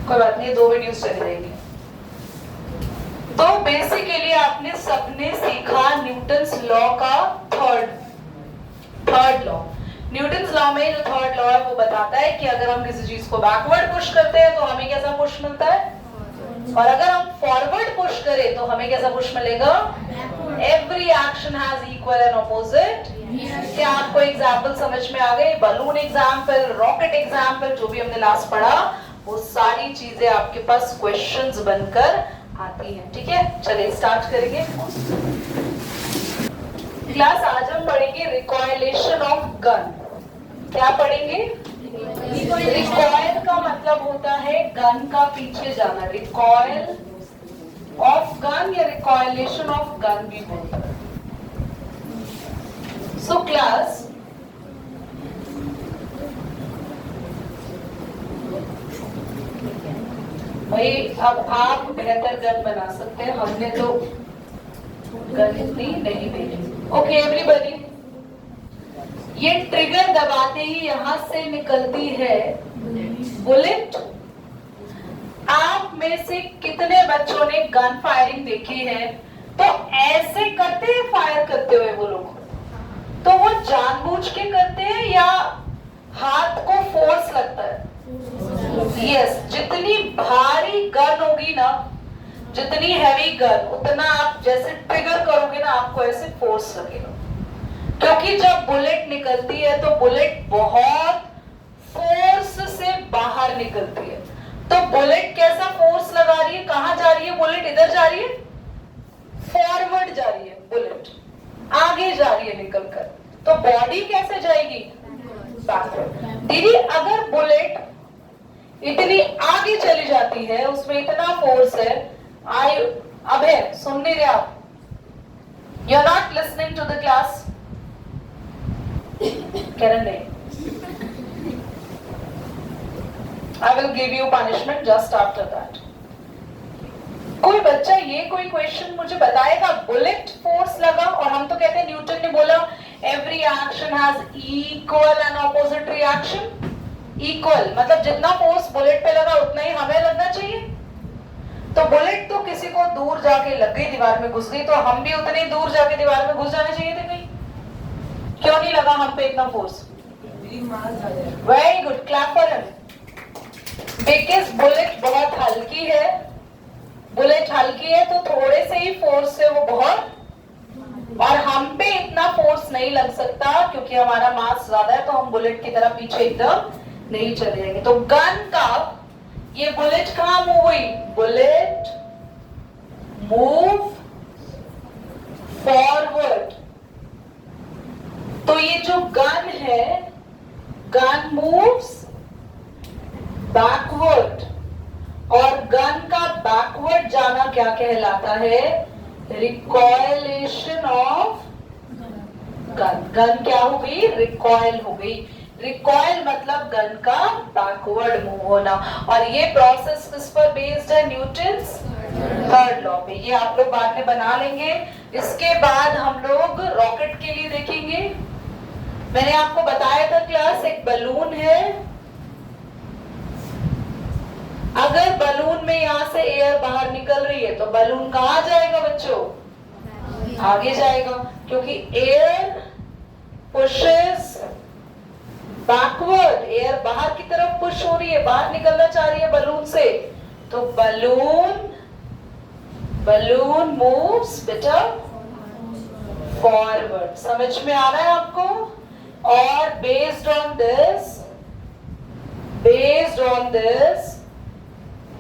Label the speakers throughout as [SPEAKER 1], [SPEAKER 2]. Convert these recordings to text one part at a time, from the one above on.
[SPEAKER 1] कोई बात नहीं, 2 वीडियोस चली जाएंगी। तो बेसिकली आपने सबने सीखा न्यूटन्स लॉ का थर्ड लॉ। न्यूटन्स लॉ में जो थर्ड लॉ है वो बताता है कि अगर हम किसी चीज को बैकवर्ड पुश करते हैं तो हमें कैसा पुश मिलता है, और अगर हम फॉरवर्ड पुश करें तो हमें कैसा पुश मिलेगा। Every action has equal and opposite. क्या आपको एग्जाम्पल समझ में आ गए? बलून एग्जाम्पल, रॉकेट एग्जाम्पल, जो भी हमने लास्ट पढ़ा वो सारी चीजें आपके पास क्वेश्चंस बनकर आती हैं। ठीक है, चलिए स्टार्ट करेंगे क्लास। आज हम पढ़ेंगे रिकॉइलेशन ऑफ गन। क्या पढ़ेंगे? रिकॉइल का मतलब होता है गन का पीछे जाना। रिकॉइल ऑफ गन या रिकॉइलेशन ऑफ गन भी बोलते हैं। सो क्लास, भाई अब आप बेहतर गन बना सकते हैं, हमने तो गन इतनी नहीं देखी। ओके एवरीबॉडी, ये ट्रिगर दबाते ही यहां से निकलती है बुलेट। आप में से कितने बच्चों ने गन फायरिंग देखी है? तो ऐसे करते हैं फायर करते हुए वो लोग, तो वो जानबूझ के करते हैं या हाथ को फोर्स लगता है? यस, जितनी भारी गन होगी ना, जितनी हैवी गन, उतना आप जैसे ट्रिगर करोगे ना आपको ऐसे फोर्स लगेगा। क्योंकि जब बुलेट निकलती है तो बुलेट बहुत फोर्स से बाहर निकलती है। तो बुलेट कैसा फोर्स लगा रही है? कहां जा रही है बुलेट? इधर जा रही है, फॉरवर्ड जा रही है बुलेट, आगे जा रही है निकलकर। तो बॉडी कैसे जाएगी? बैकवर्ड। दीदी अगर बुलेट इतनी आगे चली जाती है, उसमें इतना फोर्स है, अब है सुन नहीं रहे आप? You are not listening to the class? Karan nahi. I will give you punishment just after that. कोई बच्चा ये कोई क्वेश्चन मुझे बताएगा? बुलेट फोर्स लगा और हम तो कहते हैं न्यूटन ने बोला every action has equal and opposite reaction. Equal मतलब जितना फोर्स बुलेट पे लगा उतना ही हमें लगना चाहिए। तो बुलेट तो किसी को दूर जाके लग गई, दीवार में घुस गई, तो हम भी उतने ही दूर जाके दीवार में घुस जाने चाहिए थे। कहीं क्यों नहीं लगा हम पे इतना force? Very good, clap for him. Because bullet बहुत हल्की है, बुलेट हल्की है तो थोड़े से ही फोर्स से वो बहुत, और हम पे इतना फोर्स नहीं लग सकता क्योंकि हमारा मास ज्यादा है, तो हम बुलेट की तरह पीछे एकदम नहीं चले जाएंगे। तो गन का ये बुलेट कहां मूव हुई? Bullet move forward. तो ये जो गन है, गन मूव्स बैकवर्ड, और गन का बैकवर्ड जाना क्या कहलाता है? रिकॉइलेशन ऑफ गन। गन क्या हो गई? रिकॉइल हो गई। रिकॉइल मतलब गन का बैकवर्ड मूव होना। और ये प्रोसेस किस पर बेस्ड है? न्यूटन्स थर्ड लॉ पे। ये आप लोग बाद में बना लेंगे। इसके बाद हम लोग रॉकेट के लिए देखेंगे। मैंने आपको बताया था क्लास, एक बलून है, अगर बलून में यहां से एयर बाहर निकल रही है तो बलून कहां जाएगा बच्चों? आगे जाएगा, क्योंकि एयर पुशेस बैकवर्ड। एयर बाहर की तरफ पुश हो रही है, बाहर निकलना चाह रही है बलून से, तो बलून मूव्स बेटा फॉरवर्ड। समझ में आ रहा है आपको? और based on this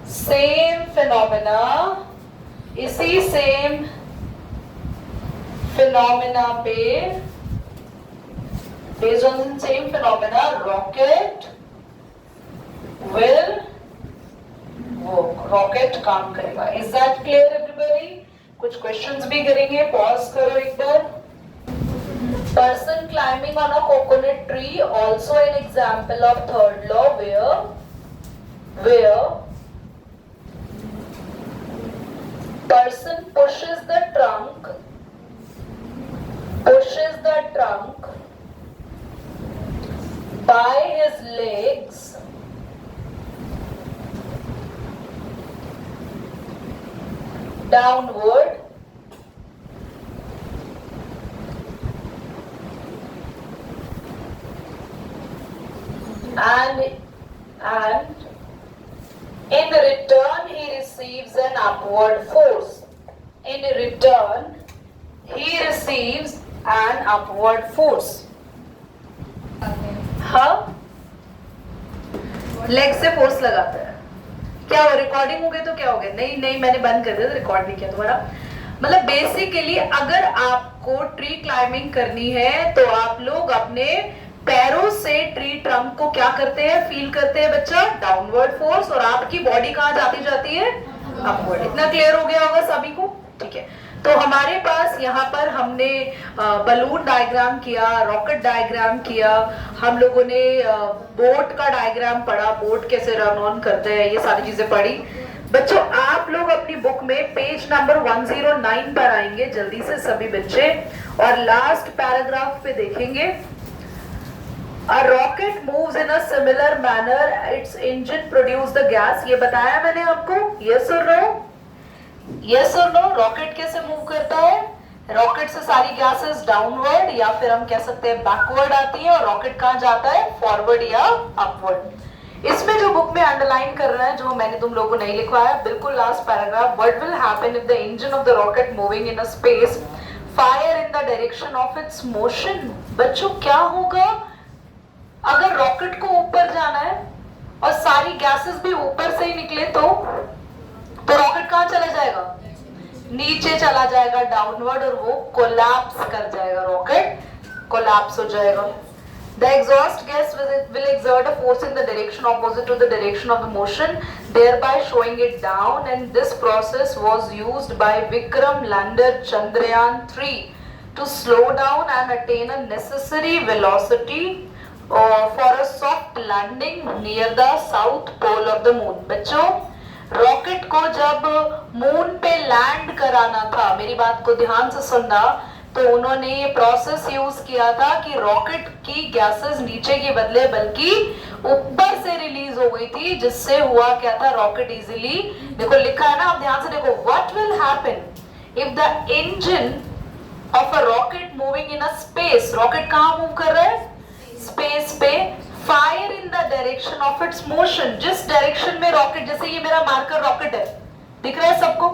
[SPEAKER 1] same phenomena, इसी सेम फिनोमेना पे, based on the same phenomena, rocket will work, rocket काम करेगा। Is that clear everybody? कुछ क्वेश्चंस भी करेंगे, पॉज करो एक बार। Person climbing on a coconut tree, also an example of third law, where person pushes the trunk by his legs downward, and in return he receives an upward force. In return he receives an upward force. हाँ, leg से force लगाता है. क्या हो, recording हो गई तो क्या हो गया? नहीं मैंने बंद कर दिया, रिकॉर्ड नहीं किया तुम्हारा. मतलब बेसिकली अगर आपको ट्री क्लाइंबिंग करनी है तो आप लोग अपने पैरों से ट्री ट्रंक को क्या करते हैं, फील करते हैं बच्चा, डाउनवर्ड फोर्स, और आपकी बॉडी कहाँ जाती है, अपवर्ड. इतना क्लियर हो गया होगा सभी को? ठीक है. तो हमारे पास यहाँ पर हमने बलून डायग्राम किया, रॉकेट डायग्राम किया, हम लोगों ने बोट का डायग्राम पढ़ा, बोट कैसे रन ऑन करते हैं, ये सारी चीजें पढ़ी. बच्चों आप लोग अपनी बुक में पेज नंबर 109 पर आएंगे जल्दी से सभी बच्चे, और लास्ट पैराग्राफ पे देखेंगे. A rocket moves in a similar manner. Its engine produce the gas. ये बताया मैंने आपको. Yes or no? Yes or no? Rocket कैसे मूव करता है? रॉकेट से सारी गैसेस डाउनवर्ड या फिर हम कह सकते हैं बैकवर्ड आती है, और रॉकेट कहाँ जाता है, फॉरवर्ड या अपवर्ड. इसमें जो बुक में अंडरलाइन कर रहा है, जो मैंने तुम लोगों को नहीं लिखवाया, बिल्कुल last paragraph. What will happen if the engine of the rocket moving in a space fire in the direction of its motion. बच्चों क्या होगा अगर रॉकेट को ऊपर जाना है और सारी गैसेस भी ऊपर से ही निकले, तो रॉकेट कहाँ चला जाएगा, नीचे चला जाएगा, डाउनवर्ड, और वो कोलैप्स कर जाएगा, रॉकेट कोलैप्स हो जाएगा. The exhaust gas will exert a force in the direction opposite to the direction of the motion, thereby slowing it down, and this process was used by Vikram lander Chandrayaan 3 to slow down and attain a necessary velocity for a soft landing near the south pole of the moon. बच्चों rocket को जब moon पे land कराना था, मेरी बात को ध्यान से सुनना, तो उन्होंने ये प्रोसेस यूज किया था कि रॉकेट की गैसेस नीचे के बदले बल्कि ऊपर से रिलीज हो गई थी, जिससे हुआ क्या था, रॉकेट इजीली, देखो लिखा है ना, आप ध्यान से देखो, what will happen if the engine of a rocket moving in a space. Rocket कहाँ मूव कर रहा है, स्पेस पे. Fire in the direction of its motion, जिस डायरेक्शन में रॉकेट, जैसे ये मेरा मार्कर रॉकेट है, दिख रहा है सबको,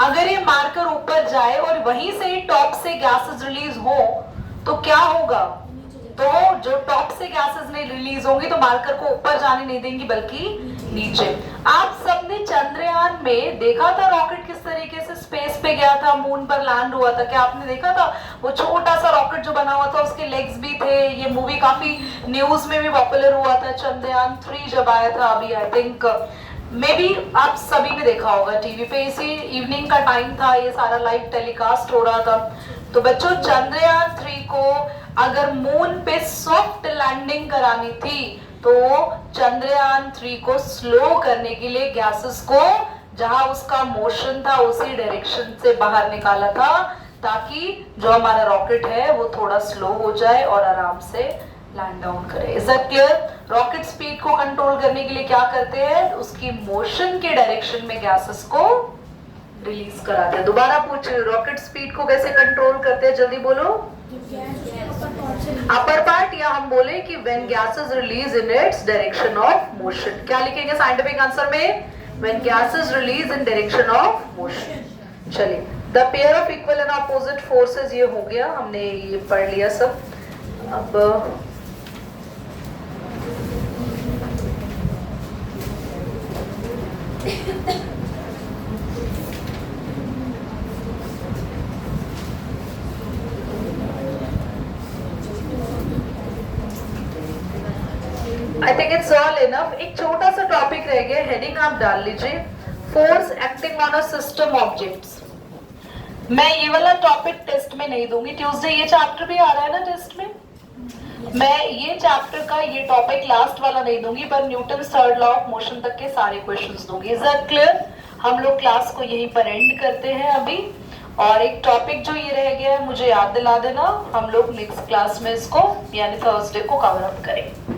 [SPEAKER 1] अगर ये मार्कर ऊपर जाए और वहीं से ही टॉप से गैसेस रिलीज हो तो क्या होगा, तो जो टॉप से गैसेस नहीं रिलीज होंगी तो मार्कर को ऊपर जाने नहीं देंगी बल्कि नीचे. आप सबने चंद्रयान में देखा था रॉकेट किस तरीके से स्पेस पे गया था, मून पर लैंड हुआ था, क्या आपने देखा था? वो छोटा सा रॉकेट जो बना हुआ था, उसके लेग्स भी थे. ये मूवी काफी न्यूज में भी पॉपुलर हुआ था, चंद्रयान 3 जब आया था अभी, आई थिंक मे बी आप सभी ने देखा होगा टीवी पे. इसी इवनिंग का टाइम था, ये सारा लाइव टेलीकास्ट हो रहा था. तो बच्चों चंद्रयान 3 को अगर मून पे सॉफ्ट लैंडिंग करानी थी तो चंद्रयान 3 को स्लो करने के लिए गैसेस को जहां उसका मोशन था उसी डायरेक्शन से बाहर निकाला था, ताकि जो हमारा रॉकेट है वो थोड़ा स्लो हो जाए और आराम से लैंड डाउन करे. Is that clear? Rocket speed को कंट्रोल करने के लिए क्या करते हैं, उसकी मोशन के डायरेक्शन में गैसेस को रिलीज कराते हैं. दोबारा पूछ, रॉकेट स्पीड को कैसे कंट्रोल करते हैं, जल्दी बोलो. अपर पार्ट, या हम बोले कि when gases release in its direction of motion. क्या लिखेंगे साइंटिफिक आंसर में, when gases release in direction of motion. चलिए, the pair of equal and opposite forces, ये हो गया, हमने ये पढ़ लिया सब. अब I think it's all enough. एक छोटा सा टॉपिक रह गया, हेडिंग आप डाल लीजिए, force acting on a system objects. मैं ये वाला टॉपिक टेस्ट में नहीं दूंगी, ट्यूसडे ये चैप्टर भी आ रहा है ना टेस्ट में, मैं ये चैप्टर का ये टॉपिक लास्ट वाला नहीं दूंगी, पर Newton third law of motion तक के सारे क्वेश्चंस दूंगी. Is that clear? हम लोग क्लास को यहीं पर एंड करते हैं अभी. और एक टॉपिक जो ये रह गया है मुझे याद दिला देना, हम लोग नेक्स्ट क्लास में इसको यानी थर्सडे को कवर अप करेंगे.